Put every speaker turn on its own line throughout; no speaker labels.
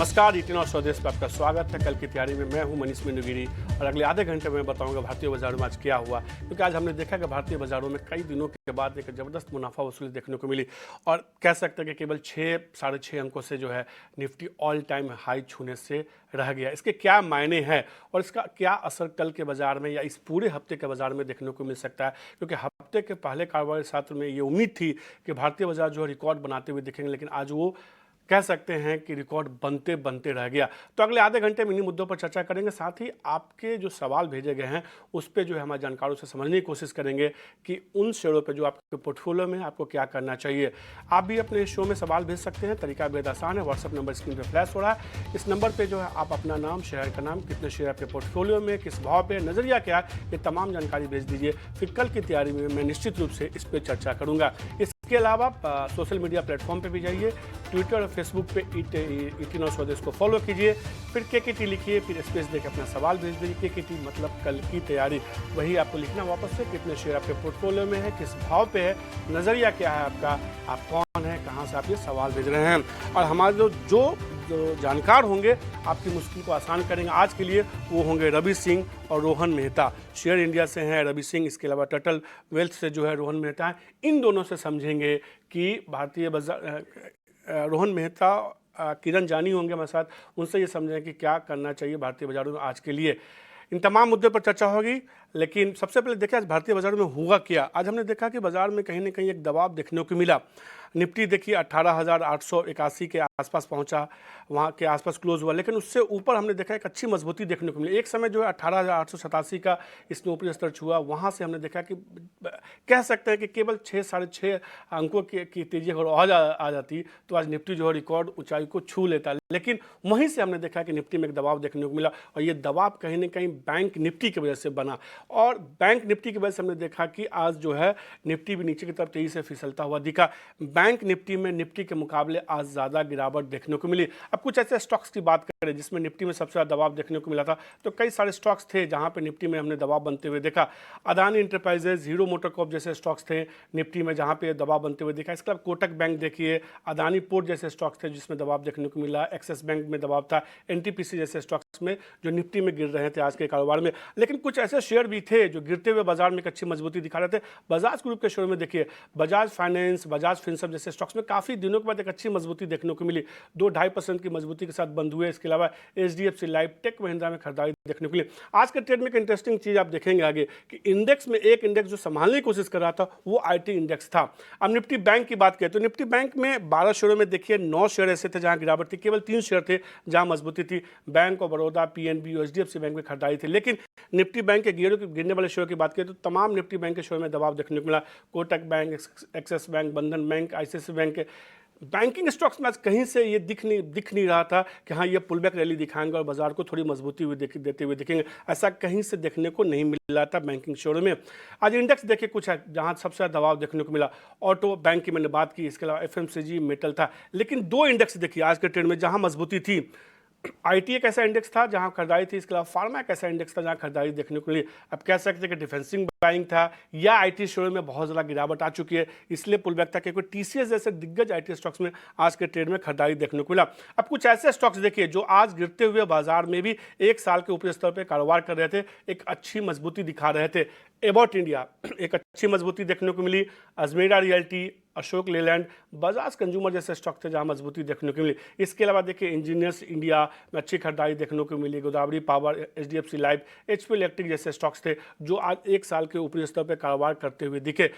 नमस्कार, ईटीन और स्वदेश पर आपका स्वागत है। कल की तैयारी में मैं हूं मनीष मीनूगिरी और अगले आधे घंटे में बताऊंगा भारतीय बाजारों में आज क्या हुआ, क्योंकि आज हमने देखा कि भारतीय बाजारों में कई दिनों के बाद एक जबरदस्त मुनाफा वसूली देखने को मिली और कह सकते हैं कि केवल 6-6.5 अंकों से जो है निफ्टी ऑल टाइम हाई छूने से रह गया। इसके क्या मायने हैं और इसका क्या असर कल के बाजार में या इस पूरे हफ्ते के बाजार में देखने को मिल सकता है, क्योंकि हफ्ते के पहले कारोबारी सत्र में ये उम्मीद थी कि भारतीय बाजार जो है रिकॉर्ड बनाते हुए दिखेंगे, लेकिन आज वो कह सकते हैं कि रिकॉर्ड बनते बनते रह गया। तो अगले आधे घंटे में इन्हीं मुद्दों पर चर्चा करेंगे, साथ ही आपके जो सवाल भेजे गए हैं उस पर जो है हमारे जानकारों से समझने की कोशिश करेंगे कि उन शेयरों पर जो आपके पोर्टफोलियो में आपको क्या करना चाहिए। आप भी अपने शो में सवाल भेज सकते हैं, तरीका बेहद आसान है। व्हाट्सअप नंबर स्क्रीन पर फ्लैश हो रहा है, इस नंबर पर जो है आप अपना नाम, शहर का नाम, कितने शेयर आपके पोर्टफोलियो में, किस भाव पे, नजरिया क्या है, ये तमाम जानकारी भेज दीजिए। फिर कल की तैयारी में मैं निश्चित रूप से इस पर चर्चा करूंगा। इसके अलावा आप सोशल मीडिया प्लेटफॉर्म पे भी जाइए, ट्विटर और फेसबुक पे ईटीन और स्वदेश को फॉलो कीजिए, फिर केकेटी लिखिए, फिर स्पेस देकर अपना सवाल भेज दीजिए। केकेटी मतलब कल की तैयारी, वही आपको लिखना वापस से, कितने शेयर आपके पोर्टफोलियो में है, किस भाव पे है, नज़रिया क्या है आपका, आप कौन है, कहाँ से आप ये सवाल भेज रहे हैं। और हमारे जो जानकार होंगे आपकी मुश्किल को आसान करेंगे आज के लिए, वो होंगे रवि सिंह और रोहन मेहता। शेयर इंडिया से हैं रवि सिंह, इसके अलावा टटल वेल्थ से जो है रोहन मेहता है। इन दोनों से समझेंगे कि भारतीय बाजार, रोहन मेहता किरण जानी होंगे हमारे साथ, उनसे ये समझें कि क्या करना चाहिए भारतीय बाजारों में आज के लिए। इन तमाम मुद्दों पर चर्चा होगी, लेकिन सबसे पहले देखिए आज भारतीय बाजारों में हुआ क्या। आज हमने देखा कि बाजार में कहीं ना कहीं एक दबाव देखने को मिला। निफ्टी देखिए 18,881 के आसपास पहुंचा, वहां के आसपास क्लोज हुआ, लेकिन उससे ऊपर हमने देखा एक अच्छी मजबूती देखने को मिली। एक समय जो है 18,887 का इसने ऊपरी स्तर छुआ, वहां से हमने देखा कि कह सकते हैं कि केवल 6-6.5 अंकों की तेजी अगर आ जाती तो आज निफ्टी जो है रिकॉर्ड ऊंचाई को छू लेता, लेकिन वहीं से हमने देखा कि निफ्टी में एक दबाव देखने को मिला और ये दबाव कहीं ना कहीं बैंक निफ्टी की वजह से बना और बैंक निफ्टी की वजह से हमने देखा कि आज जो है निफ्टी भी नीचे की तरफ तेजी से फिसलता हुआ दिखा। बैंक निफ्टी में निफ्टी के मुकाबले आज ज़्यादा गिरावट देखने को मिली। अब कुछ ऐसे स्टॉक्स की बात करें जिसमें निफ्टी में सबसे ज़्यादा दबाव देखने को मिला था, तो कई सारे स्टॉक्स थे जहां पे निफ्टी में हमने दबाव बनते हुए देखा। अदानी इंटरप्राइजेज, हीरो मोटरकॉर्प जैसे स्टॉक्स थे निफ्टी में जहां पे दबाव बनते हुए देखा। इसके अलावा कोटक बैंक देखिए, अदानी पोर्ट जैसे स्टॉक्स थे जिसमें दबाव देखने को मिला, एक्सिस बैंक में दबाव था, एनटीपीसी जैसे स्टॉक्स में जो निफ्टी में गिर रहे थे आज के कारोबार में। लेकिन कुछ ऐसे शेयर भी थे जो गिरते हुए बाजार में एक अच्छी मजबूती दिखा रहे थे। बजाज ग्रुप के शेयर में देखिए, बजाज फाइनेंस, बजाज फिनसर्व जैसे स्टॉक्स में काफ़ी दिनों के बाद एक अच्छी मजबूती देखने को मिली, 2-2.5% की मजबूती के साथ बंद हुए। इसके अलावा एचडीएफसी लाइफ, टेक महिंद्रा में खरीदारी देखने को मिली। आज के ट्रेड में एक इंटरेस्टिंग चीज आप देखेंगे आगे कि इंडेक्स में एक इंडेक्स जो संभालने की कोशिश कर रहा था वो आईटी इंडेक्स था। अब निफ्टी बैंक की बात करें तो निफ्टी बैंक में 12 शेयरों में देखिए 9 शेयर ऐसे थे जहां गिरावट थी, केवल 3 शेयर थे जहां मजबूती थी। Bank of Baroda, PNB, HDFC bank में खरीदारी थी। लेकिन निफ्टी बैंक के गिरने वाले शेयर की बात करें तो तमाम निफ्टी बैंक के शेयर में दबाव देखने को मिला। कोटक बैंक, एक्सिस बैंक, बंधन बैंक, आईसीआईसीआई बैंक के बैंकिंग स्टॉक्स में आज कहीं से ये दिख नहीं रहा था कि हाँ ये पुलबैक रैली दिखाएंगे और बाजार को थोड़ी मजबूती देते हुए दिखेंगे। ऐसा कहीं से देखने को नहीं मिल रहा था बैंकिंग शेयरों में। आज इंडेक्स देखिए कुछ है जहाँ सबसे ज़्यादा दबाव देखने को मिला। ऑटो, बैंक की मैंने बात की, इसके अलावा एफएमसीजी, मेटल था। लेकिन 2 इंडेक्स देखिए आज के ट्रेंड में जहाँ मजबूती थी। आईटी एक ऐसा इंडेक्स था जहां खरीदारी थी, इसके अलावा फार्मा एक ऐसा इंडेक्स था जहां खरीदारी देखने को मिली। अब कह सकते हैं कि डिफेंसिंग बाइंग था या आईटी शेयर में बहुत ज़्यादा गिरावट आ चुकी है, इसलिए पुलबैक था, क्योंकि टीसीएस जैसे दिग्गज आईटी स्टॉक्स में आज के ट्रेड में खरीदारी देखने को मिला। अब कुछ ऐसे स्टॉक्स देखिए जो आज गिरते हुए बाजार में भी एक साल के ऊपरी स्तर पर कारोबार कर रहे थे, एक अच्छी मजबूती दिखा रहे थे। एबॉट इंडिया एक अच्छी मजबूती देखने को मिली। अजमेरा रियल्टी, अशोक लेलैंड, बजाज कंज्यूमर जैसे स्टॉक थे जहां मजबूती देखने को मिली। इसके अलावा देखिए इंजीनियर्स इंडिया में अच्छी खरीदारी देखने को मिली। Godavari power, HDFC life, HP electric जैसे स्टॉक्स थे जो आज एक साल के ऊपरी स्तर पर कारोबार करते हुए दिखे।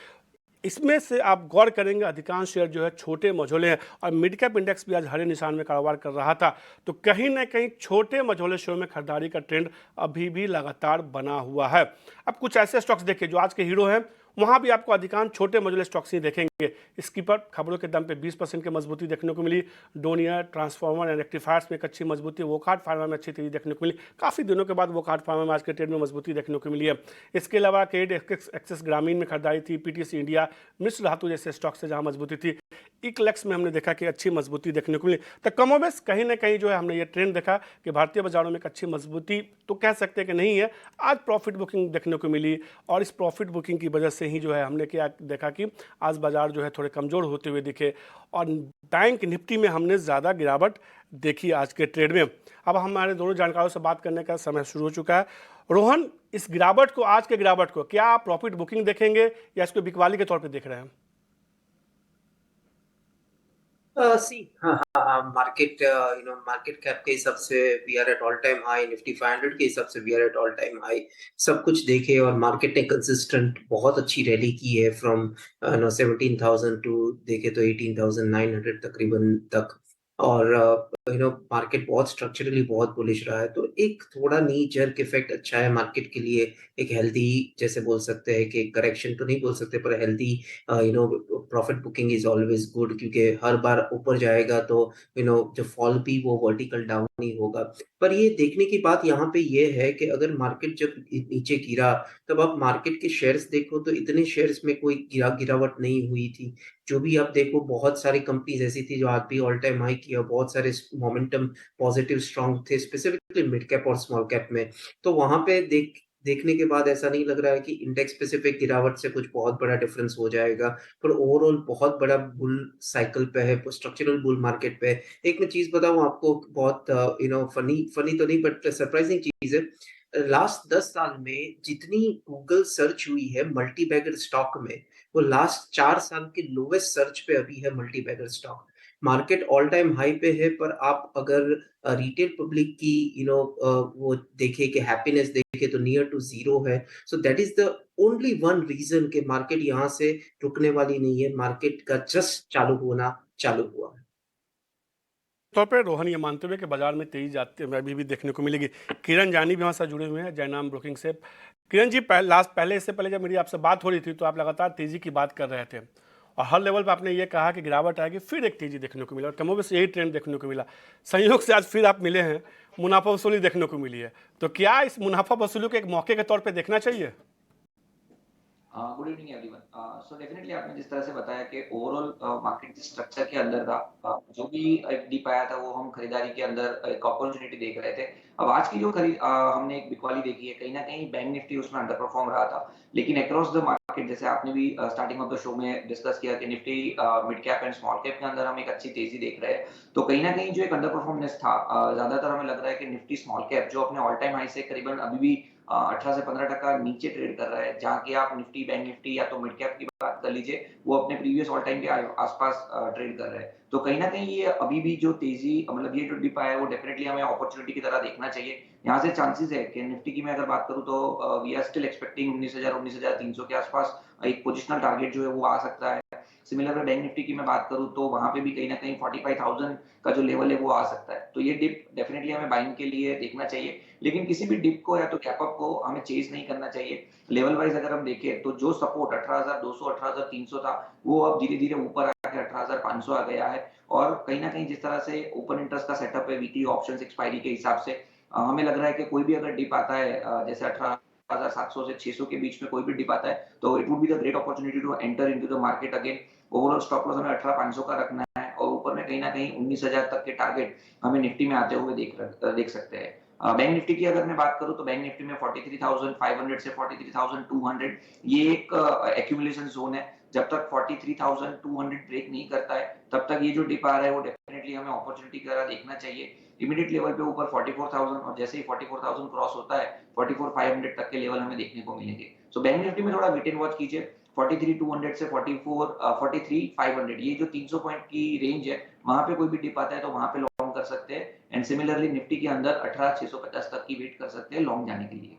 इसमें से आप गौर करेंगे अधिकांश शेयर जो है छोटे मझोले हैं और मिड कैप इंडेक्स भी आज हरे निशान में कारोबार कर रहा था। तो कहीं ना कहीं छोटे मझोले शेयर में खरीदारी का ट्रेंड अभी भी लगातार बना हुआ है। अब कुछ ऐसे स्टॉक्स देखिए जो आज के हीरो हैं, वहां भी आपको अधिकांश छोटे मझोले स्टॉक्स ही देखेंगे। स्कीपर खबरों के दम पे 20% की मजबूती देखने को मिली। डोनियर, ट्रांसफार्मर एंड रेक्टिफायर्स में एक अच्छी मजबूती। वोकहार्ट फार्मा में अच्छी तेजी देखने को मिली। काफ़ी दिनों के बाद वोकहार्ट फार्मा में आज के ट्रेड में मजबूती देखने को मिली है। इसके अलावा क्रेडिट एक्सेस ग्रामीण में खरीदारी थी। पीटीसी इंडिया, मिश्र धातु जैसे स्टॉक्स से जहां मजबूती थी। इक्लेक्स में हमने देखा कि अच्छी मजबूती देखने को मिली। तो कमोबेश कहीं ना कहीं जो है हमने ये ट्रेंड देखा कि भारतीय बाजारों में एक अच्छी मजबूती तो कह सकते हैं कि नहीं है, आज प्रॉफिट बुकिंग देखने को मिली। और इस प्रॉफिट बुकिंग की वजह से ही जो है हमने क्या देखा कि आज बाजार जो है थोड़े कमज़ोर होते हुए दिखे और बैंक निफ्टी में हमने ज़्यादा गिरावट देखी आज के ट्रेड में। अब हमारे दोनों जानकारों से बात करने का समय शुरू हो चुका है। रोहन, इस गिरावट को, आज के गिरावट को क्या आप प्रॉफिट बुकिंग देखेंगे या इसको बिकवाली के तौर पे देख रहे हैं?
सी हाँ हाँ हाँ, मार्केट मार्केट कैप के हिसाब से we are at all time high, Nifty 500 के हिसाब से we are at all time high. सब कुछ देखे और मार्केट ने कंसिस्टेंट बहुत अच्छी रैली की है फ्रॉम 17,000 टू देखे तो 18,900 तकरीबन तक। और मार्केट बहुत स्ट्रक्चरली बहुत बुलिश रहा है, तो एक थोड़ा नी जर्क इफेक्ट अच्छा है मार्केट के लिए। एक हेल्दी, जैसे बोल सकते हैं कि करेक्शन तो नहीं बोल सकते, पर healthy profit booking is always good, क्योंकि हर बार ऊपर जाएगा तो जो फॉल भी वो वर्टिकल डाउन ही होगा। पर ये देखने की बात यहाँ पे ये है कि अगर मार्केट जब नीचे गिरा, तब आप मार्केट के शेयर्स देखो तो इतने शेयर्स में कोई गिरावट नहीं हुई थी। जो भी आप देखो, बहुत सारी कंपनीज ऐसी थी जो आज भी ऑल टाइम हाई किया, बहुत सारे मोमेंटम पॉजिटिव स्ट्रांग थे, स्पेसिफिकली मिड कैप और स्मॉल कैप में। तो वहां पे देखने के बाद ऐसा नहीं लग रहा है कि इंडेक्स स्पेसिफिक गिरावट से कुछ बहुत बड़ा डिफरेंस हो जाएगा। पर ओवरऑल बहुत बड़ा बुल साइकिल पे है, स्ट्रक्चरल बुल मार्केट पे है। एक मैं चीज बताऊं आपको, बहुत फनी फनी तो नहीं बट सरप्राइजिंग चीज है। लास्ट 10 साल में जितनी गूगल सर्च हुई है मल्टी बैगर स्टॉक में, वो लास्ट 4 साल के लोवेस्ट सर्च पे अभी है multi bagger stock. Market all time high पे है, पर आप अगर रिटेल पब्लिक की वो देखे कि हैप्पीनेस देखे तो नियर टू जीरो है। So that is the only one reason कि मार्केट यहाँ से रुकने वाली नहीं है, मार्केट का जस्ट चालू होना चालू हुआ है।
तौर पे रोहन ये मानते हुए कि बाजार में तेजी जाते हुए अभी भी देखने को मिलेगी। किरण जानी भी हमारे साथ जुड़े हुए हैं जयनाम ब्रोकिंग से। किरण जी, इससे पहले जब मेरी आपसे बात हो रही थी तो आप लगातार तेजी की बात कर रहे थे और हर लेवल पे आपने ये कहा कि गिरावट आएगी, फिर एक तेजी देखने को मिला और कमोबेश यही ट्रेंड देखने को मिला। संयोग से आज फिर आप मिले हैं, मुनाफा वसूली देखने को मिली है। तो क्या इस मुनाफा वसूली को एक मौके के तौर पर देखना चाहिए?
Good evening everyone. So definitely आपने जिस तरह से बताया कि ओवरऑल मार्केट स्ट्रक्चर के अंदर था, जो भी एक डीप आया था वो हम खरीदारी के अंदर एक अपॉर्चुनिटी देख रहे थे। अब आज की जो हमने एक बिकवाली देखी है, कहीं ना कहीं बैंक निफ्टी उसमें अंडर परफॉर्म रहा था, लेकिन अक्रॉस द मार्केट जैसे आपने भी स्टार्टिंग ऑफ द शो में डिस्कस किया कि Nifty mid cap and small cap के अंदर हम एक अच्छी तेजी देख रहे हैं। तो कहीं ना कहीं जो एक अंडर परफॉर्मेंस था, ज्यादातर हमें लग रहा है कि निफ्टी स्मॉल कैप जो अपने ऑल टाइम हाई से करीबन अभी भी 18 से 15% नीचे ट्रेड कर रहा है, जहाँ की आप निफ्टी बैंक निफ्टी या तो मिड कैप की बात कर लीजिए, वो अपने प्रीवियस ऑल टाइम के आसपास ट्रेड कर रहे हैं। तो कहीं ना कहीं ये अभी भी जो तेजी, मतलब ये जो डिप आया है वो डेफिनेटली हमें अपॉर्चुनिटी की तरह देखना चाहिए। यहाँ से चांसेस है कि निफ्टी की मैं अगर बात करूँ तो वी आर स्टिल एक्सपेक्टिंग 19,000 19,300 के आसपास एक पोजिशनल टारगेट जो है वो आ सकता है। सिमिलर अगर बैंक निफ्टी की मैं बात करूँ तो वहां पे भी कहीं ना कहीं 45,000 का जो लेवल है वो आ सकता है। तो ये डिप डेफिनेटली हमें बाइंग के लिए देखना चाहिए, लेकिन किसी भी डिप को या तो कैप अप को हमें चेज नहीं करना चाहिए। लेवल वाइज अगर हम देखें तो जो सपोर्ट 18,200 18,300 था, वो अब धीरे धीरे ऊपर आके 18,500 आ गया है। और कहीं ना कहीं जिस तरह से ओपन इंटरेस्ट का सेटअप है वीकली ऑप्शंस एक्सपायरी के हिसाब से, हमें लग रहा है कि कोई भी अगर डिप आता है जैसे 18,700 से 600 के बीच में कोई भी डिप आता है, तो it would be the great opportunity to enter into the market again. Overall stop loss हमें 18,500 का रखना है और ऊपर में कहीं ना कहीं 19,000 तक के टारगेट हमें निफ्टी में आते हुए देख सकते हैं। बैंक निफ्टी की अगर मैं बात करूं तो बैंक निफ्टी में 43,500 से 43,200 ये एक एक्यूमुलेशन जोन है। जब तक 43,200 ब्रेक नहीं करता है, तब तक ये जो डिप आ रहा है वो डेफिनेटली हमें अपॉर्चुनिटी की तरह देखना चाहिए। इमीडिएट लेवल पे ऊपर 44,000, और जैसे ही 44,000 क्रॉस होता है 44,500 तक के लेवल हमें देखने को मिलेंगे। सो बैंक निफ्टी में थोड़ा वेट एंड वॉच कीजिए। 43,200 से 43,500 ये जो 300 पॉइंट की रेंज है, वहां पे कोई भी डिप आता है तो वहां पे लॉन्ग कर सकते हैं। एंड सिमिलरली निफ्टी के अंदर 18,650 तक की वेट कर सकते हैं लॉन्ग जाने के लिए।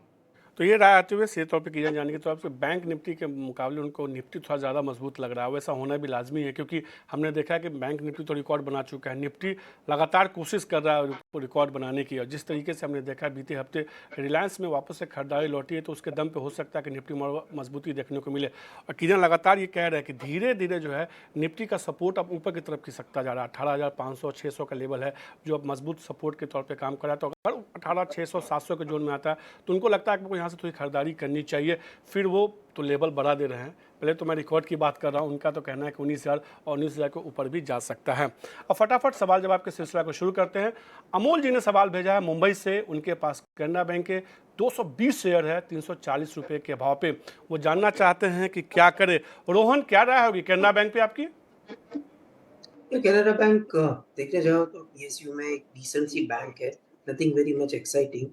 तो ये राय आते हुए सीधे तौर पे किरण जाने के तौर पे बैंक निफ्टी के मुकाबले उनको निफ्टी थोड़ा ज़्यादा मजबूत लग रहा है। वैसा होना भी लाजमी है क्योंकि हमने देखा है कि बैंक निफ्टी तो रिकॉर्ड बना चुका है, निफ्टी लगातार कोशिश कर रहा है रिकॉर्ड बनाने की। और जिस तरीके से हमने देखा बीते हफ्ते रिलायंस में वापस से खरीदारी लौटी है, तो उसके दम पर हो सकता है कि निफ्टी मजबूती देखने को मिले। और किरण लगातार ये कह रहे हैं कि धीरे धीरे जो है निफ्टी का सपोर्ट अब ऊपर की तरफ खिसकता जा रहा है। 18,500 600 का लेवल है जो अब मजबूत सपोर्ट के तौर पर काम कर रहा है। तो अगर 18,600-700 के जोन में आता है, तो उनको लगता है कि यहाँ से थोड़ी खरीदारी करनी चाहिए। फिर वो तो लेवल बढ़ा दे रहे हैं। पहले तो मैं रिकॉर्ड की बात कर रहा हूँ, उनका तो कहना है कि 19,000 और 19,000 के ऊपर भी जा सकता है। अब फटाफट सवाल जवाब के सिलसिला को शुरू करते हैं। अमोल जी ने सवाल भेजा है मुंबई से। उनके पास कैनरा बैंक के 220 शेयर है 340 रुपये के भाव पे। वो जानना चाहते हैं कि क्या करे। रोहन, क्या राय होगी कैनरा बैंक पे आपकी?
ये कैनरा बैंक देखने जाओ तो पीएसयू में एक डिसेंट सी बैंक है, नथिंग वेरी मच एक्साइटिंग।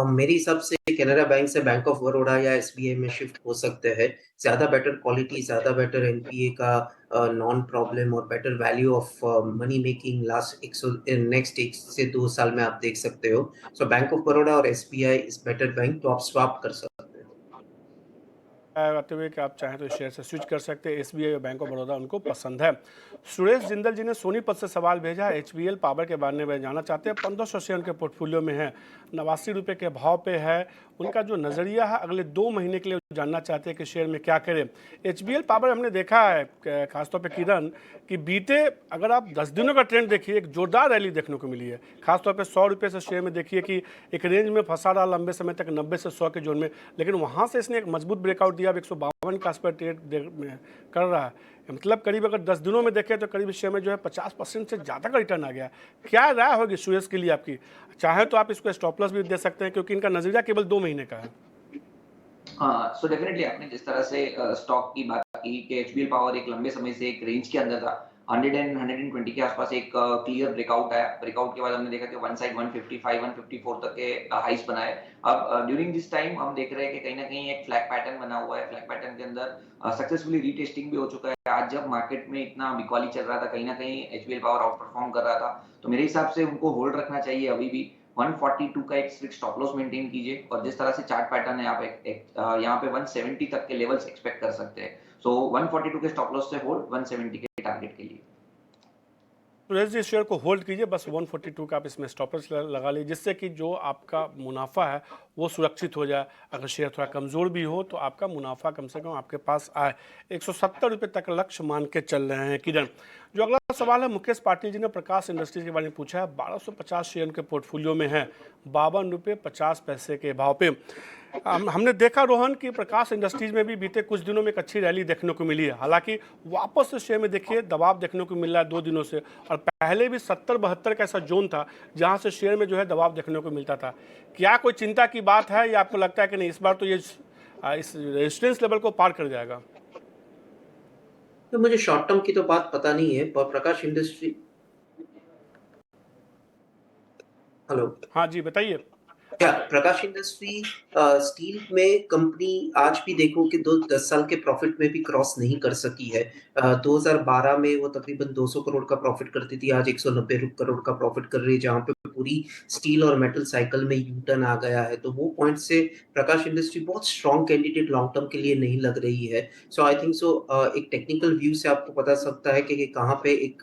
मेरे हिसाब से कैनरा बैंक से बैंक ऑफ बड़ौदा या एसबीआई में शिफ्ट हो सकते हैं। ज़्यादा बेटर क्वालिटी, ज़्यादा बेटर एनपीए का नॉन प्रॉब्लम और better value of money making last 1 से 2 साल में आप देख सकते हो। सो बैंक ऑफ बड़ौदा और एसबीआई इज बेटर बैंक, तो आप स्वैप कर सकते हो।
आते हुए कि आप चाहें तो इस शेयर से स्विच कर सकते हैं। एसबीआई और बैंक ऑफ बड़ौदा उनको पसंद है। सुरेश जिंदल जी ने सोनीपत से सवाल भेजा है। एचबीएल पावर के बारे में जानना चाहते हैं। 1500 शेयर उनके पोर्टफोलियो में है, 89 रुपये के भाव पे है। उनका जो नज़रिया है अगले 2 महीने के लिए जानना चाहते हैं कि शेयर में क्या करें। एचबीएल पावर हमने देखा है खासतौर पे किरण कि बीते अगर आप 10 दिनों का ट्रेंड देखिए, एक जोरदार रैली देखने को मिली है। खासतौर पे 100 रुपये से शेयर में देखिए कि एक रेंज में फंसा रहा लंबे समय तक 90 से 100 के जोन में, लेकिन वहाँ से इसने एक मजबूत ब्रेकआउट दिया। अब 152 के आसपास ट्रेड कर रहा है। मतलब करीब अगर 10 दिनों में देखें तो करीब इस शेयर में जो है 50% से ज़्यादा का रिटर्न आ गया। क्या राय होगी सुरेश के लिए आपकी? चाहे तो आप इसको स्टॉप लॉस भी दे सकते हैं क्योंकि इनका नजरिया केवल 2 महीने का है।
हाँ, सो डेफिनेटली आपने जिस तरह से स्टॉक की बात की कि एचबीएल पावर एक लंबे समय से एक रेंज के अंदर था, 100 एंड 120 के आसपास एक क्लियर ब्रेकआउट आया। ब्रेकआउट के बाद हमने देखा कि वन साइड 155, 154 तक के हाइस बनाए। अब ड्यूरिंग दिस टाइम हम देख रहे हैं कि कहीं ना कहीं एक फ्लैग पैटर्न बना हुआ है। फ्लैग पैटर्न के अंदर सक्सेसफुली रीटेस्टिंग भी हो चुका है। आज जब मार्केट में इतना बिकवाली चल रहा था, कहीं ना कहीं एचबीएल पावर आउट परफॉर्म कर रहा था, तो मेरे हिसाब से उनको होल्ड रखना चाहिए अभी भी। 142 का एक स्ट्रिक्ट स्टॉप लॉस मेंटेन कीजिए और जिस तरह से चार्ट पैटर्न है आप यहाँ पे 170 तक के लेवल्स एक्सपेक्ट कर सकते हैं। सो 142 के स्टॉप लॉस से होल्ड 170 के टारगेट के लिए।
सुरेश जी, शेयर को होल्ड कीजिए, बस 142 का आप इसमें स्टॉपर्स लगा लीजिए, जिससे कि जो आपका मुनाफा है वो सुरक्षित हो जाए। अगर शेयर थोड़ा कमज़ोर भी हो तो आपका मुनाफा कम से कम आपके पास आए। 170 रुपये तक लक्ष्य मान के चल रहे हैं किरण। जो अगला सवाल है, मुकेश पाटिल जी ने प्रकाश इंडस्ट्रीज के बारे में पूछा है। 1250 शेयर के पोर्टफोलियो में है, 52 रुपये 50 पैसे के भाव पे। हमने देखा रोहन कि प्रकाश इंडस्ट्रीज में भी बीते कुछ दिनों में एक अच्छी रैली देखने को मिली है। हालांकि वापस से शेयर में देखिए दबाव देखने को मिल रहा है 2 दिनों से, और पहले भी 70-72 का ऐसा जोन था जहां से शेयर में जो है दबाव देखने को मिलता था। क्या कोई चिंता की बात है या आपको लगता है कि नहीं, इस बार तो ये इस रेजिस्टेंस लेवल को पार कर जाएगा?
तो मुझे शॉर्ट टर्म की तो बात पता नहीं है, पर प्रकाश इंडस्ट्री। हेलो।
हाँ जी, बताइए।
क्या प्रकाश इंडस्ट्री स्टील में कंपनी आज भी देखो कि 10 साल के प्रॉफिट में भी क्रॉस नहीं कर सकी है। 2012 में वो तकरीबन 200 करोड़ का प्रॉफिट करती थी, आज 190 करोड़ का प्रॉफिट कर रही है, जहां पे पूरी स्टील और मेटल साइकिल में यू टर्न आ गया है। तो वो पॉइंट से प्रकाश इंडस्ट्री बहुत स्ट्रॉन्ग कैंडिडेट लॉन्ग टर्म के लिए नहीं लग रही है। सो आई थिंक सो एक टेक्निकल व्यू से आपको पता सकता है कि कहाँ पे एक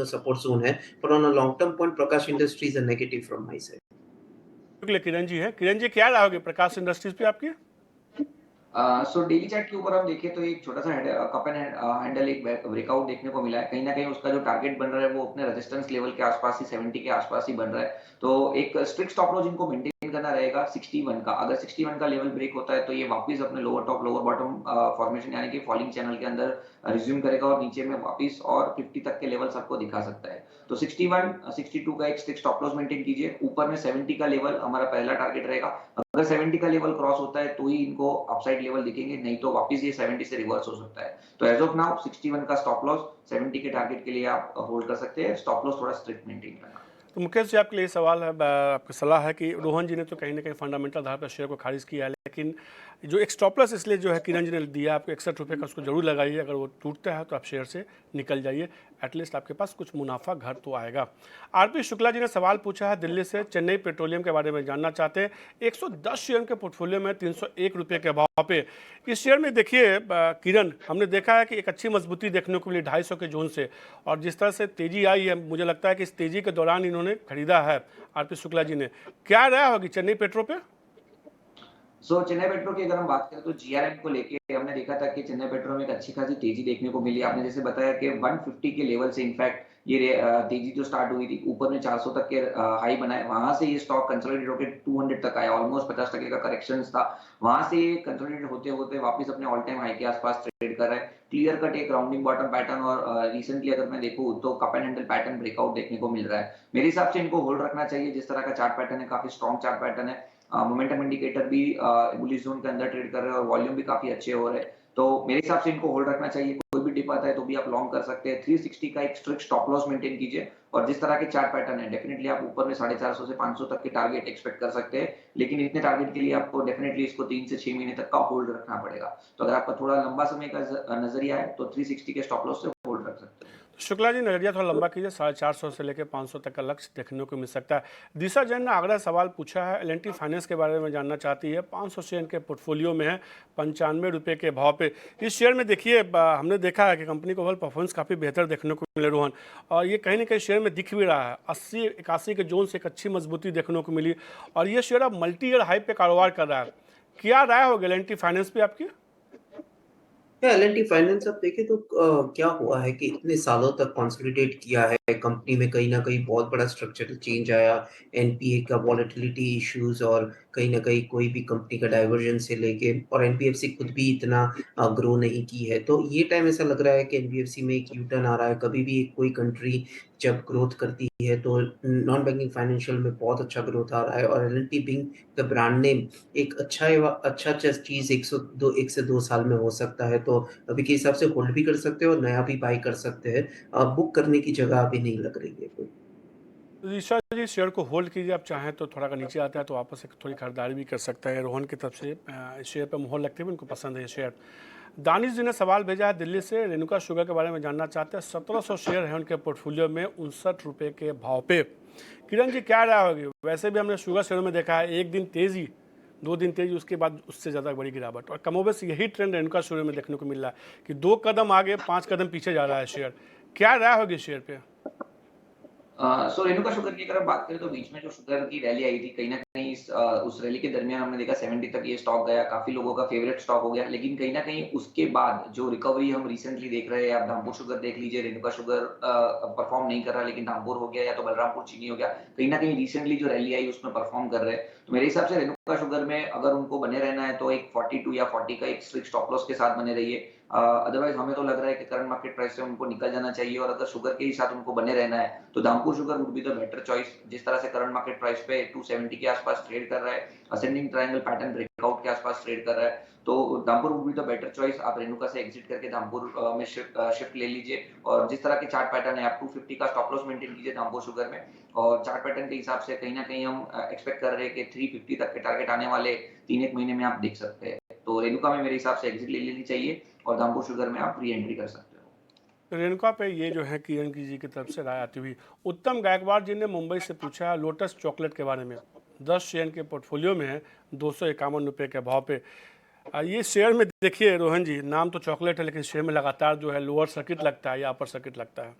सपोर्ट जोन है, पर on a long term point Prakash industry is a negative from my side.
Kiran ji है। किरण जी, क्या रहोगे प्रकाश इंडस्ट्रीज पे आपकी?
सो डेली चार्ट के ऊपर हम देखें तो एक छोटा सा कप एंड हैंडल एक ब्रेकआउट देखने को मिला है। कहीं ना कहीं उसका जो टारगेट बन रहा है वो अपने रेजिस्टेंस लेवल के आसपास ही 70 के आसपास ही बन रहा है। तो एक स्ट्रिक्ट स्टॉप लॉस इनको मेंटेन करना रहेगा 61 का। अगर 61 का लेवल ब्रेक होता है तो ये वापस अपने lower top lower bottom formation यानी कि फॉलिंग चैनल के अंदर रिज्यूम करेगा और नीचे में वापस और 50 तक के लेवल्स आपको दिखा सकता है। तो 61 62 का एक स्ट्रिक्ट स्टॉप लॉस मेंटेन कीजिए। ऊपर में 70 का लेवल हमारा पहला टारगेट रहेगा। अगर 70 का लेवल क्रॉस होता है तो ही इनको अपसाइड लेवल दिखेंगे, नहीं तो वापस ये 70 से रिवर्स हो सकता है। तो एज ऑफ नाउ 61 का स्टॉप लॉस, 70 के टारगेट के लिए आप होल्ड कर सकते हैं। स्टॉप लॉस थोड़ा स्ट्रिक्ट मेंटेन करना।
तो मुकेश जी, आपके लिए सवाल है, आपकी सलाह है कि रोहन जी ने तो कहीं ना कहीं फंडामेंटल आधार पर शेयर को खारिज किया है, लेकिन जो एक स्टॉप लॉस इसलिए जो है किरण जी ने दिया आपको 61 रुपये का, उसको जरूर लगाइए। अगर वो टूटता है तो आप शेयर से निकल जाइए, एटलीस्ट आपके पास कुछ मुनाफा घर तो आएगा। आरपी शुक्ला जी ने सवाल पूछा है दिल्ली से। चेन्नई पेट्रोलियम के बारे में जानना चाहते हैं। 110 शेयर के पोर्टफोलियो में 301 रुपये के भाव पे। इस शेयर में देखिए किरण, हमने देखा है कि एक अच्छी मजबूती देखने को मिली 250 के जोन से, और जिस तरह से तेजी आई है, मुझे लगता है कि इस तेजी के दौरान इन्होंने खरीदा है। आरपी शुक्ला जी ने क्या राय होगी चेन्नई पेट्रो पे?
सो चेन्नई मेट्रो की अगर हम बात करें तो जीआरएम को लेके हमने देखा था कि चेन्नई मेट्रो में एक अच्छी खासी तेजी देखने को मिली। आपने जैसे बताया कि 150 के लेवल से इनफैक्ट तेजी जो स्टार्ट हुई थी, ऊपर में 400 तक के हाई बनाए, वहां से ये स्टॉक कंसोलिडेट होकर 200 तक आया, ऑलमोस्ट 50% का करेक्शन था। वहां से ये कंसोलिडेट होते होते वापस अपने ऑल टाइम हाई के आसपास ट्रेड कर रहा है। क्लियर कट एक राउंडिंग बॉटम पैटर्न और रिसेंटली अगर मैं देखूं तो cup and handle pattern breakout देखने को मिल रहा है। मेरे हिसाब से इनको होल्ड रखना चाहिए। जिस तरह का चार्ट पैटर्न है, काफी स्ट्रॉन्ग चार्ट पैटर्न है। मोमेंटम इंडिकेटर भी बुलिश जोन के अंदर ट्रेड कर रहे हैं और वॉल्यूम भी काफी अच्छे हो रहे हैं। तो मेरे हिसाब से इनको होल्ड रखना चाहिए। कोई भी डिप आता है तो भी आप लॉन्ग कर सकते हैं। 360 का एक स्ट्रिक्ट स्टॉप लॉस मेंटेन कीजिए और जिस तरह के चार्ट पैटर्न है, डेफिनेटली आप ऊपर में 450 से 500 तक के टारगेट एक्सपेक्ट कर सकते हैं। लेकिन इतने टारगेट के लिए आपको डेफिनेटली इसको 3 से 6 महीने तक का होल्ड रखना पड़ेगा। तो अगर आपका थोड़ा लंबा समय का नजरिया है तो 360 के स्टॉप लॉस से होल्ड रख सकते हैं।
शुक्ला जी, नजरिया थोड़ा लंबा कीजिए। 450 से लेकर 500 तक का लक्ष्य देखने को मिल सकता है। दिशा जैन ने आगरा सवाल पूछा है, एल फाइनेंस के बारे में जानना चाहती है। 500 शेयर इनके पोर्टफोलियो में है, 95 रुपये के भाव पे। इस शेयर में देखिए, हमने देखा है कि कंपनी को ओवरऑल परफॉर्मेंस काफ़ी बेहतर देखने को मिले रोहन, और ये कहीं ना कहीं शेयर में दिख भी रहा है। 80-81 के जोन से एक अच्छी मजबूती देखने को मिली और ये शेयर अब मल्टी ईयर हाई पे कारोबार कर रहा है। क्या राय होगी एल फाइनेंस पे आपकी?
एल फाइनेंस अब देखें तो क्या हुआ है कि इतने सालों तक कंसोलिडेट किया है कंपनी में, कहीं ना कहीं बहुत बड़ा स्ट्रक्चरल चेंज आया, एनपीए का वॉलेटिलिटी इश्यूज और कहीं ना कहीं कोई भी कंपनी का डाइवर्जन से लेके, और एनबीएफसी खुद भी इतना ग्रो नहीं की है। तो ये टाइम ऐसा लग रहा है कि एनबीएफसी में एक यू टर्न आ रहा है। कभी भी कोई कंट्री जब ग्रोथ करती है तो नॉन बैंकिंग फाइनेंशियल में बहुत अच्छा ग्रोथ आ रहा है, और L being the brand name एक अच्छा चीज 1 से 2 साल में हो सकता है। तो अभी के हिसाब से होल्ड भी कर सकते हो और नया भी बाय कर सकते हैं। बुक करने की जगह अभी नहीं लग रही है कोई।
ऋषा जी, शेयर को होल्ड कीजिए। आप चाहें तो थोड़ा अगर नीचे आता है तो वापस एक थोड़ी खरीदारी भी कर सकता है। रोहन की तरफ से इस शेयर पर मोहर लगती है, उनको पसंद है ये शेयर। दानिश जी ने सवाल भेजा है दिल्ली से, रेणुका शुगर के बारे में जानना चाहते हैं। 1700 शेयर है उनके पोर्टफोलियो में, 59 रुपये के भाव पे। किरण जी, क्या राय होगी? वैसे भी हमने शुगर शेयर में देखा है, एक दिन तेजी, 2 दिन तेजी, उसके बाद उससे ज़्यादा बड़ी गिरावट, और कमोबेश यही ट्रेंड रेणुका शुगर में देखने को मिल रहा है कि 2 कदम आगे 5 कदम पीछे जा रहा है शेयर। क्या राय होगी शेयर पे?
सो रेणुका शुगर की अगर हम बात करें तो बीच में जो शुगर की रैली आई थी, कहीं न कहीं उस रैली के दरमियान हमने देखा 70 तक ये स्टॉक गया, काफ़ी लोगों का फेवरेट स्टॉक हो गया। लेकिन कहीं न कहीं उसके बाद जो रिकवरी हम रिसेंटली देख रहे हैं, आप धामपुर शुगर देख लीजिए, रेणुका शुगर परफॉर्म नहीं कर रहा, लेकिन धामपुर हो गया या तो बलरामपुर चीनी हो गया, कहीं न कहीं रिसेंटली जो रैली आई उसमें परफॉर्म कर रहे हैं। तो मेरे हिसाब से रेणुका शुगर में अगर उनको बने रहना है तो एक 42 या 40 का एक स्ट्रिक्ट स्टॉप लॉस के साथ बने रहिए। अदरवाइज हमें तो लग रहा है कि करंट मार्केट प्राइस से उनको निकल जाना चाहिए, और अगर शुगर के ही साथ उनको बने रहना है तो Dhampur sugar would be the better choice. जिस तरह से करंट मार्केट प्राइस पे 270 के आसपास ट्रेड कर रहा है, असेंडिंग ट्रायंगल पैटर्न ब्रेकआउट के आसपास ट्रेड कर रहा है, तो Dhampur would be the better choice. आप रेणुका से एग्जिट करके धामपुर में शिफ्ट ले लीजिए, और जिस तरह के चार्ट पैटर्न है आप 250 का स्टॉप लॉस मेंटेन कीजिए धामपुर शुगर में। और चार्ट पैटर्न के हिसाब से कहीं ना कहीं हम एक्सपेक्ट कर रहे हैं कि 350 तक के टारगेट आने वाले 3-1 महीने में आप देख सकते हैं। तो रेणुका में मेरे हिसाब से एग्जिट ले लेनी चाहिए और धामपुर शुगर में आप री एंट्री कर सकते हो।
रेणुका पे ये जो है किरण की जी की तरफ से राय आती हुई। उत्तम गायकवाड़ जी ने मुंबई से पूछा है लोटस चॉकलेट के बारे में। 10 शेयर के पोर्टफोलियो में है, 251 रुपये के भाव पे। ये शेयर में देखिए रोहन जी, नाम तो चॉकलेट है लेकिन शेयर में लगातार जो है लोअर सर्किट लगता है या अपर सर्किट लगता है,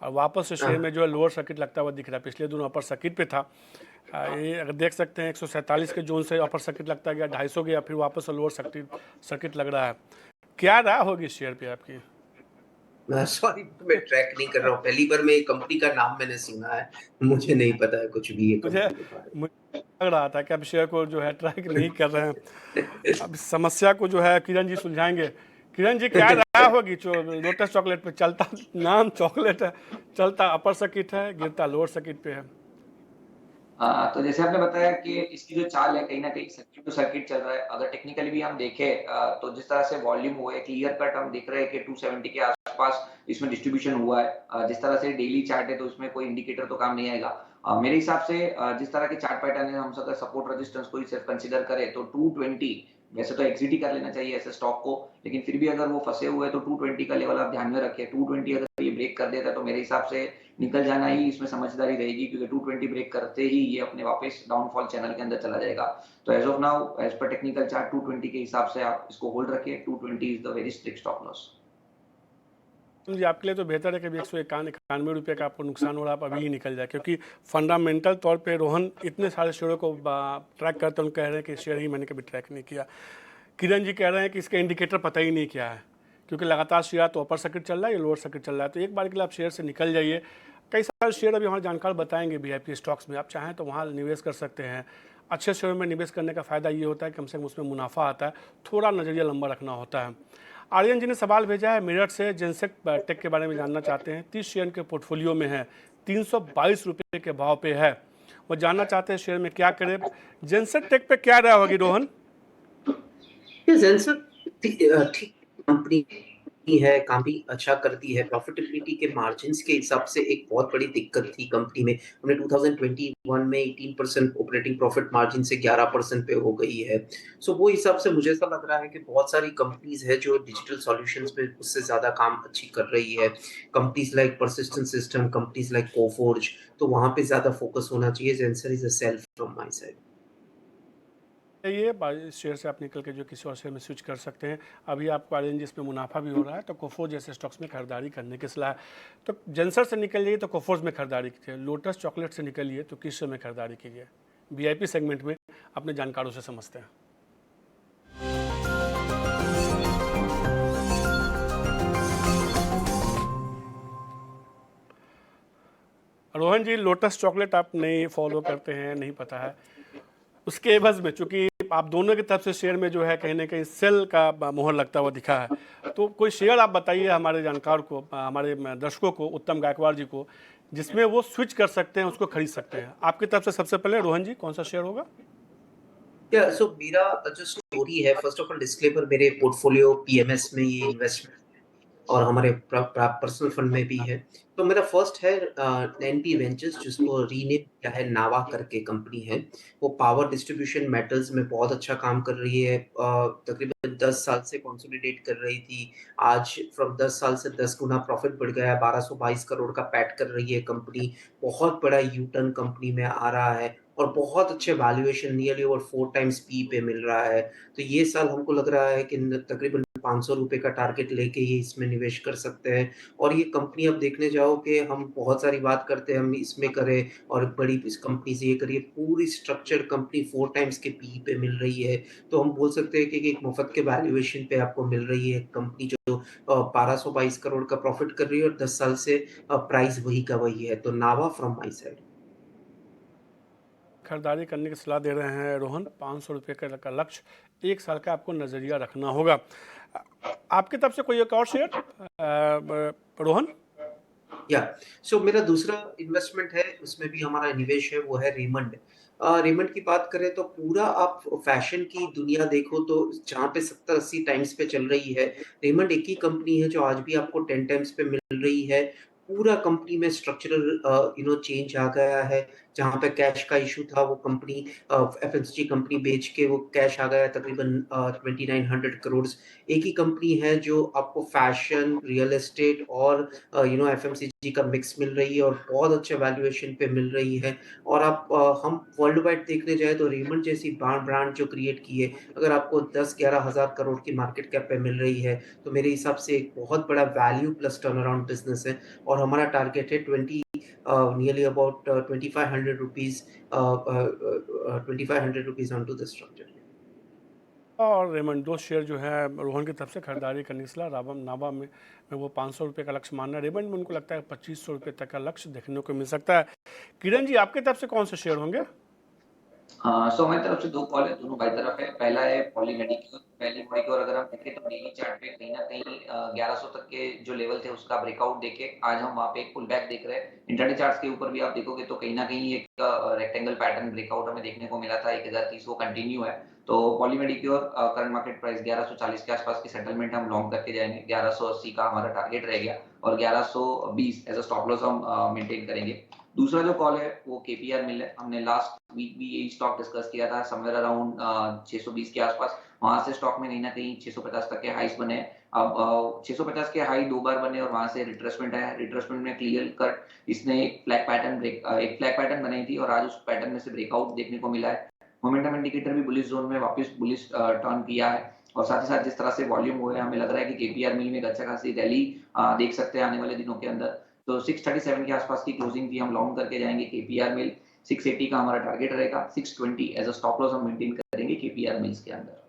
और वापस से शेयर में जो है लोअर सर्किट लगता हुआ दिख रहा है। पिछले दिनों अपर सर्किट पे था। ये अगर देख सकते हैं 147 के जोन से अपर सर्किट लगता गया, 250 गया, फिर वापस से लोअर सर्किट लग रहा है। क्या राय होगी शेयर पे आपकी?
सॉरी, मैं ट्रैक नहीं कर रहा हूँ, पहली बार मैं कंपनी का नाम मैंने सुना है, मुझे नहीं पता है कुछ भी ये
मुझे
कंपनी के बारे
मुझे लग रहा था कि अब शेयर को जो है ट्रैक नहीं कर रहे हैं।
में।
अब इस समस्या को जो है किरण जी सुलझाएंगे। किरण जी, क्या राय होगी? जो लोटस चॉकलेट पे चलता, नाम चॉकलेट है, चलता अपर सर्किट है, गिरता लोअर सर्किट पे है।
तो जैसे आपने बताया कि इसकी जो चाल है कहीं न कहीं सर्किट टू सर्किट चल रहा है। अगर टेक्निकली भी हम देखें तो जिस तरह से वॉल्यूम हुआ है, क्लियर कट हम देख रहे हैं कि 270 के आसपास इसमें डिस्ट्रीब्यूशन हुआ है। जिस तरह से डेली चार्ट है तो उसमें कोई इंडिकेटर तो काम नहीं आएगा। मेरे हिसाब से जिस तरह के चार्ट पैटर्न है, हम अगर सपोर्ट रेजिस्टेंस को ही सिर्फ कंसीडर करें तो 220, वैसे तो एग्जिट ही कर लेना चाहिए ऐसे स्टॉक को, लेकिन फिर भी अगर वो फंसे हुए हैं तो 220 का लेवल आप ध्यान में रखें। 220 अगर ये ब्रेक कर देता है तो मेरे हिसाब से निकल जाना ही इसमें समझदारी रहेगी, क्योंकि 220 ब्रेक करते ही ये अपने वापस डाउनफॉल चैनल के अंदर चला जाएगा। तो as of now, as per technical chart, 220 के हिसाब से आप इसको होल्ड रखिए। 220 is the very strict stop loss.
जी, आपके लिए तो बेहतर है कि अभी 191 रुपये का आपको नुकसान हो रहा है, आप अभी ही निकल जाए, क्योंकि फंडामेंटल तौर पे रोहन इतने सारे शेयरों को ट्रैक करते हैं, उन कह रहे हैं कि शेयर ही मैंने कभी ट्रैक नहीं किया। किरण जी कह रहे हैं कि इसका इंडिकेटर पता ही नहीं क्या है, क्योंकि लगातार शेयर तो अपर सर्किट चल रहा है या लोअर सर्किट चल रहा है। तो एक बार के लिए आप शेयर से निकल जाइए। कई सारे शेयर अभी हमारे जानकार बताएंगे वीआईपी स्टॉक्स में, आप चाहें तो वहाँ निवेश कर सकते हैं। अच्छे शेयर में निवेश करने का फ़ायदा ये होता है कि कम से कम उसमें मुनाफा आता है, थोड़ा नज़रिया लंबा रखना होता है। आर्यन जी ने सवाल भेजा है मेरठ से, जेंसेक टेक के बारे में जानना चाहते हैं। 30 शेयर के पोर्टफोलियो में है, 322 रुपये के भाव पे है, वो जानना चाहते हैं शेयर में क्या करें। जेंसेक टेक पे क्या राय होगी रोहन?
ये जेंसर ठीक कंपनी है, काफी अच्छा करती है। प्रॉफिटेबिलिटी के मार्जिन्स के हिसाब से एक बहुत बड़ी दिक्कत थी कंपनी में। हमने 2021 में 18% ऑपरेटिंग प्रॉफिट मार्जिन से 11% पे हो गई है। सो वो हिसाब से मुझे ऐसा लग रहा है कि बहुत सारी कंपनीज है जो डिजिटल सॉल्यूशंस में उससे ज्यादा काम अच्छी कर रही है। Companies like persistent system, companies like Coforge, तो वहां पे ज्यादा फोकस होना चाहिए। Zensar is a sell from my side.
ये इस शेयर से आप निकल के जो किसी और शेयर में स्विच कर सकते हैं। अभी आपको आर्यन जी इसमें मुनाफा भी हो रहा है, तो कोफोर्ज जैसे स्टॉक्स में खरीदारी करने की सलाह है। तो जेंसर से निकल जाइए तो कोफोर्ज में खरीदारी कीजिए। लोटस चॉकलेट से निकलिए तो किस शेयर में खरीदारी कीजिए। वीआईपी सेगमेंट में अपने जानकारों से समझते हैं। रोहन जी, लोटस चॉकलेट आप नहीं फॉलो करते हैं, नहीं पता है, उसके एवज में चूंकि आप दोनों की तरफ से शेयर में जो है कहीं ना कहीं सेल का मोहर लगता हुआ दिखा है, तो कोई शेयर आप बताइए हमारे जानकार को, हमारे दर्शकों को, उत्तम गायकवाड़ जी को, जिसमें वो स्विच कर सकते हैं, उसको खरीद सकते हैं। आपकी तरफ से सबसे पहले रोहन जी कौन सा शेयर होगा?
या सो मेरा जो स्टोरी है, फर्स्ट ऑफ ऑल डिस्क्लेमर, मेरे पोर्टफोलियो पीएमएस में ये इन्वेस्टमेंट और हमारे पर्सनल फंड में भी है। तो मेरा फर्स्ट है एनपी वेंचर्स, जिसको रीनेम किया है नावा करके कंपनी है। वो पावर डिस्ट्रीब्यूशन मेटल्स में बहुत अच्छा काम कर रही है। तकरीबन 10 साल से कंसोलिडेट कर रही थी। आज फ्रॉम 10 साल से 10 गुना प्रॉफिट बढ़ गया है, 1222 करोड़ का पैट कर रही है कंपनी। बहुत बड़ा यू टर्न कंपनी में आ रहा है और बहुत अच्छे valuation, nearly over 4 times P पे मिल रहा है। तो ये साल हमको लग रहा है कि तकरीबन 500 रुपए का टारगेट लेके ही इसमें निवेश कर सकते हैं। और ये कंपनी अब देखने जाओ कि हम बहुत सारी बात करते हैं, हम इसमें करें और बड़ी इस कंपनी से ये करिए, पूरी स्ट्रक्चर्ड कंपनी 4 टाइम्स के पी पे मिल रही है। तो हम बोल सकते हैं कि एक मुफ्त के वैल्यूएशन पे आपको मिल रही है कंपनी, जो 1222 करोड़ का प्रॉफिट कर रही है और 10 साल से प्राइस वही का वही है। तो नावा फ्रॉम माय साइड।
खरीदारी करने की सलाह दे रहे हैं रोहन। 500 रुपये का लक्ष्य, 1 साल का आपको नज़रिया रखना होगा। आपकी तरफ से कोई एक और शेयर रोहन?
या सो मेरा दूसरा इन्वेस्टमेंट है, उसमें भी हमारा निवेश है, वो है रेमंड। रेमंड की बात करें तो पूरा आप फैशन की दुनिया देखो तो जहाँ पे 70-80 टाइम्स पे चल रही है, रेमंड एक ही कंपनी है जो आज भी आपको 10 टाइम्स पे मिल रही है। पूरा कंपनी में स्ट्रक्चरल चेंज आ गया है। जहाँ पे कैश का इशू था, वो कंपनी एफएमसीजी कंपनी बेच के वो कैश आ गया तकरीबन 2900 करोड़। एक ही कंपनी है जो आपको फैशन, रियल एस्टेट और एफएमसीजी का मिक्स मिल रही है और बहुत अच्छे वैल्यूएशन पे मिल रही है। और आप हम वर्ल्ड वाइड देखने जाए तो रेमंड जैसी ब्रांड जो क्रिएट की है, अगर आपको 10-11 हजार करोड़ की मार्केट कैप पे मिल रही है, तो मेरे हिसाब से एक बहुत बड़ा value plus turn around business है। और हमारा टारगेट है 20 nearly about 2500 rupees 2500 rupees on to the structure.
और रेमंड, दो शेयर जो है रोहन की तरफ से खरीदारी करने की सलाह। नावा में वो 500 रुपये का लक्ष्य मानना है। रेमंड में उनको लगता है 2500 रुपये तक का लक्ष्य देखने को मिल सकता है। किरण जी, आपकी तरफ से कौन से शेयर होंगे?
सो हमारी तरफ से 2 कॉल है, दोनों बाई तरफ है। पहला है पॉली मेडिक्योर। पहली मेडिक्योर अगर हम देखें तो डेली चार्ट पे कहीं न कहीं 1100 तक के जो लेवल थे उसका ब्रेकआउट देके आज हम वहाँ पे एक पुल बैक देख रहे हैं। इंट्राडे चार्ट्स के ऊपर भी आप देखोगे तो कहीं न कहीं एक रेक्टेंगल पैटर्न ब्रेकआउट हमें देखने को मिला था। 1030 वो कंटिन्यू है। तो Poly Medicure current market price 1140 के आसपास की सेटलमेंट हम लॉन्ग करके जाएँगे। 1180 का हमारा टारगेट रह गया और 1120 एज़ अ स्टॉप लॉस हम मेंटेन करेंगे। दूसरा जो कॉल है वो केपीआर मिल है। हमने लास्ट वीक भी यही स्टॉक डिस्कस किया था समवेयर अराउंड 620 के आसपास। वहां से स्टॉक में कहीं ना कहीं 650 तक के हाइस बने हैं। अब 650 के हाई 2 बार बने और वहां से रिट्रेसमेंट है। रिट्रेसमेंट में क्लियर कट इसने एक फ्लैग पैटर्न बनाई थी और आज उस पैटर्न में से ब्रेकआउट देखने को मिला है। मोमेंटम इंडिकेटर भी बुलिश जोन में वापस बुलिश टर्न किया है और साथ ही साथ जिस तरह से वॉल्यूम हुए, हमें लग रहा है कि केपीआर मिल में एक अच्छा खासी रैली देख सकते हैं आने वाले दिनों के अंदर। तो 637 के आसपास की क्लोजिंग भी हम लॉन्ग करके जाएँगे केपीआर मिल। 680 का हमारा टारगेट रहेगा। 620 एज़ अ स्टॉप लॉस हम मेंटेन करेंगे केपीआर मिल्स के अंदर।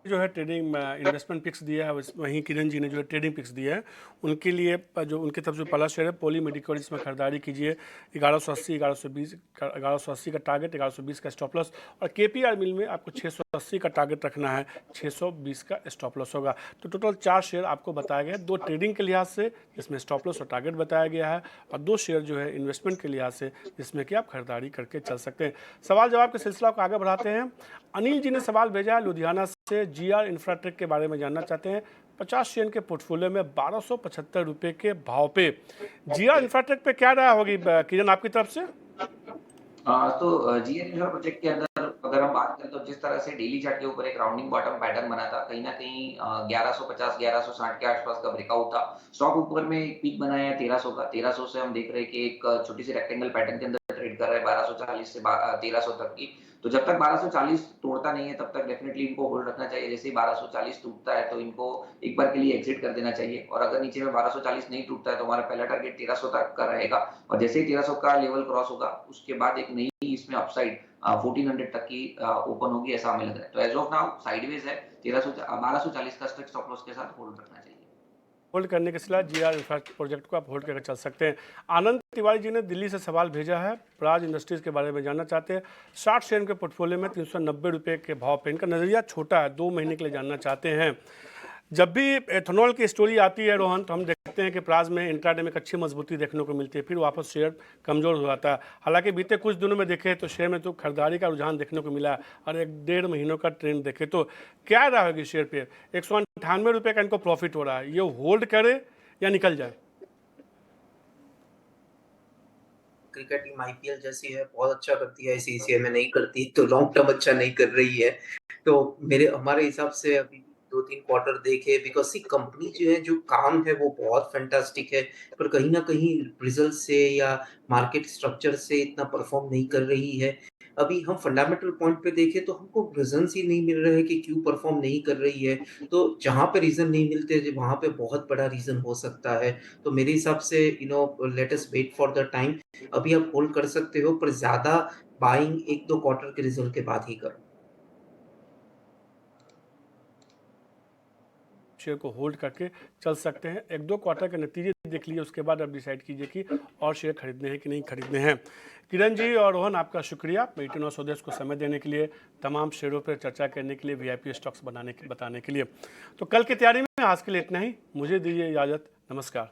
जो है ट्रेडिंग इन्वेस्टमेंट पिक्स दिया है वहीं किरण जी ने जो है ट्रेडिंग पिक्स दिया है उनके लिए जो उनकी तरफ जो पहला शेयर है पोली मेडिकल, इसमें खरीदारी कीजिए 1180 1120 का टारगेट, 1120 का स्टॉप लॉस, और केपीआर मिल में आपको 680 का टारगेट रखना है, 620 का स्टॉप लॉस होगा। तो टोटल 4 शेयर आपको बताया गया है, 2 ट्रेडिंग के लिहाज से जिसमें स्टॉप लॉस और टारगेट बताया गया है, और 2 शेयर जो है इन्वेस्टमेंट के लिहाज से जिसमें कि आप खरीदारी करके चल सकते हैं। सवाल जवाब के सिलसिला को आगे बढ़ाते हैं। अनिल जी ने सवाल भेजा है लुधियाना से, जीआर इंफ्राटेक के बारे में जानना चाहते हैं। 50 शेयर के पोर्टफोलियो में 1275 रुपए के भाव पे जीआर इंफ्राटेक पे क्या राय होगी किरण आपकी तरफ से?
तो जीएन इंफ्रा प्रोजेक्ट के अंदर अगर हम बात करें तो जिस तरह से डेली चार्ट के ऊपर एक राउंडिंग बॉटम पैटर्न बना था, कहीं न कहीं 1150 1160 के आसपास का ब्रेकआउट था। स्टॉक ऊपर में एक पीक बनाया है 1300 का। 1300 से हम देख रहे हैं कि एक छोटी सी रेक्टेंगल पैटर्न के अंदर ट्रेड कर रहा है 1240 से 1300 तक की। तो जब तक 1240 तोड़ता नहीं है तब तक डेफिनेटली इनको होल्ड रखना चाहिए। जैसे ही 1240 टूटता है तो इनको एक बार के लिए एग्जिट कर देना चाहिए, और अगर नीचे में 1240 नहीं टूटता है तो हमारा पहला टारगेट 1300 तक का रहेगा, और जैसे ही 1300 का लेवल क्रॉस होगा उसके बाद एक नई इसमें अपसाइड 1400 तक की ओपन होगी, ऐसा हमें लग रहा है। तो एज ऑफ नाउ साइडवेज है, 1240 का स्ट्रिक्ट स्टॉप लॉस के साथ होल्ड रखना चाहिए।
होल्ड करने के सिला जीआर इंफ्रा प्रोजेक्ट को आप होल्ड करके चल सकते हैं। आनंद तिवारी जी ने दिल्ली से सवाल भेजा है, प्राज इंडस्ट्रीज के बारे में जानना चाहते हैं। 60 शेयर के पोर्टफोलियो में 390 रुपये के भाव पे, इनका नज़रिया छोटा है, 2 महीने के लिए जानना चाहते हैं। जब भी एथेनॉल की स्टोरी आती है रोहन, तो हम देखते हैं कि प्राज में इंट्राडे में एक अच्छी मजबूती देखने को मिलती है, फिर वापस शेयर कमज़ोर हो जाता है। हालांकि बीते कुछ दिनों में देखें तो शेयर में तो खरीदारी का रुझान देखने को मिला, और 1-1.5 महीनों का ट्रेंड देखें तो क्या राय होगी शेयर पे? 198 रुपये का इनको प्रॉफिट हो रहा है, ये होल्ड करे या निकल जाए?
क्रिकेट टीम आईपीएल जैसी है, बहुत अच्छा करती है, आईसीसीआई में नहीं करती, तो लॉन्ग टर्म अच्छा नहीं कर रही है। तो मेरे हमारे हिसाब से अभी 2-3 क्वार्टर देखे, बिकॉज़ सी कंपनी जो है, जो काम है वो बहुत फैंटास्टिक है, पर कहीं न कहीं रिजल्ट से या मार्केट स्ट्रक्चर से इतना परफॉर्म नहीं कर रही है। अभी हम फंडामेंटल पॉइंट पे देखें तो हमको रीज़न्स ही नहीं मिल रहे हैं कि क्यों परफॉर्म नहीं कर रही है। तो जहाँ पे रीज़न नहीं मिलते, वहाँ पे बहुत बड़ा रीज़न हो सकता है। तो मेरे हिसाब से let us wait for the time. अभी आप होल्ड कर सकते हो, पर ज़्यादा बाइंग 1-2 क्वार्टर के रिजल्ट के बाद ही करो।
शेयर को होल्ड करके चल सकते हैं। 1-2 क्वार्टर के नतीजे देख लिए, उसके बाद आप डिसाइड कीजिए कि और शेयर खरीदने हैं कि नहीं खरीदने हैं। किरण जी और रोहन, आपका शुक्रिया मेडिटेन और स्वदेश को समय देने के लिए, तमाम शेयरों पर चर्चा करने के लिए, वीआईपी स्टॉक्स बताने के लिए। तो कल की तैयारी में आज के लिए इतना ही, मुझे दीजिए इजाज़त, नमस्कार।